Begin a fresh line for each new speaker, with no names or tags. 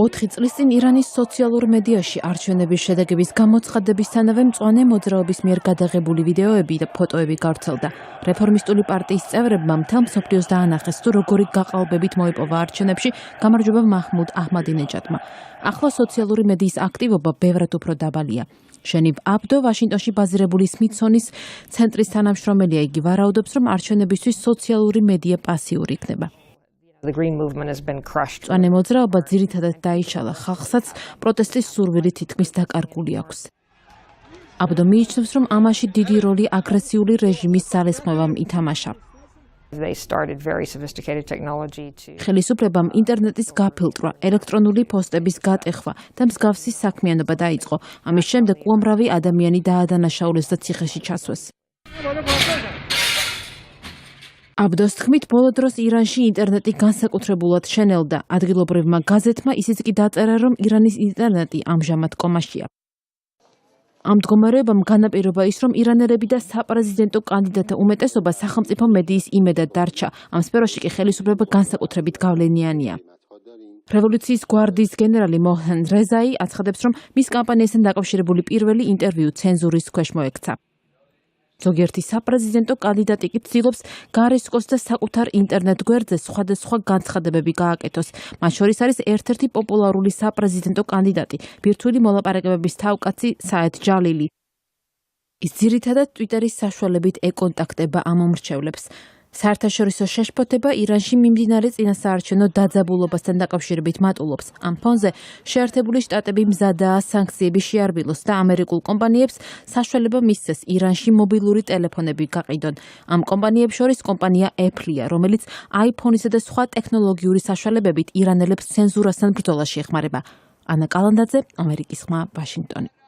4 წლის წინ ირანის სოციალურ მედიაში არჩევნების შედეგების გამოცხადებისთანავე მწვანე მოძრაობის მიერ გადაღებული ვიდეოები და ფოტოები გავრცელდა. რეფორმისტული პარტიის წევრებმა მთელ მსოფლიოს დაანახეს, თუ როგორი გაყალბებით მოიპოვა არჩევნებში გამარჯვება მაჰმუდ აჰმადინეჯადმა. ახლა სოციალური მედიის აქტივობა ბევრად უფრო დაბალია. ჟენივ აბდო ვაშინგტონში ბაზირებული სმითსონის ცენტრის თანამშრომელია. იგი ვარაუდობს, რომ არჩევნებისთვის სოციალური მედია პასიური იქნება. მწვანე მოძრაობა ძირითადად დაიშალა, ხალხსაც პროტესტის სურვილი თითქმის დაკარგული აქვს. აბდო მიიჩნევს, რომ ამაში დიდი როლი აგრესიული რეჟიმის ძალისხმევამ ითამაშა. ხელისუფლებამ ინტერნეტის გაფილტრვა, ელექტრონული პოსტების გატეხვა და მსგავსი საქმიანობა დაიწყო. ამის შემდეგ უამრავი ადამიანი დაადანაშაულეს და ციხეში ჩასვეს. აბდოს თქმით, ბოლო დროს ირანში ინტერნეტი განსაკუთრებულად შენელდა. ადგილობრივმა გაზეთმა ისიც კი დაწერა, რომ ირანის ინტერნეტი ამჟამად კომაშია. ამ მდგომარეობამ განაპირობა ის, რომ ირანელები და საპრეზიდენტო კანდიდატთა უმეტესობა სახელმწიფო მედიის იმედად დარჩა. ამ სფეროში კი ხელისუფლება განსაკუთრებით გავლენიანია. რევოლუციის გვარდიის გენერალი მოჰსენ რეზაი აცხადებს, რომ მის კამპანიასთან დაკავშირებული პირველი ინტერვიუ ცენზურის ქვეშ მოექცა. ზოგიერთი საპრეზიდენტო კანდიდატი კი ცდილობს გარესკოს და საკუთარ ინტერნეტ გვერდზე სხვადასხვა განცხადებები გააკეთოს. მათ შორის არის ერთ-ერთი პოპულარული საპრეზიდენტო კანდიდატი, ბირთვული მოლაპარაკებების თავკაცი საედ ჯალილი. ის ძირითადად ტვიტერის საშუალებით ეკონტაქტება ამ მომრჩევლებს. საერთაშორისო შეშფოთება ირანში მიმდინარე წინასაარჩევნო დაძაბულობასთან დაკავშირებით მატულობს. ამ ფონზე შეერთებული შტატები მზადაა სანქციები შეარბილოს და ამერიკულ კომპანიებს საშუალება მისცეს ირანში მობილური ტელეფონები გაყიდონ. ამ კომპანიებს შორის კომპანია Apple-ია, რომელიც iPhone-ისა და სხვა ტექნოლოგიური საშუალებებით ირანელებს ცენზურასთან ბრძოლაში ეხმარება. ანა კალანდაძე, ამერიკის ხმა, ვაშინგტონი.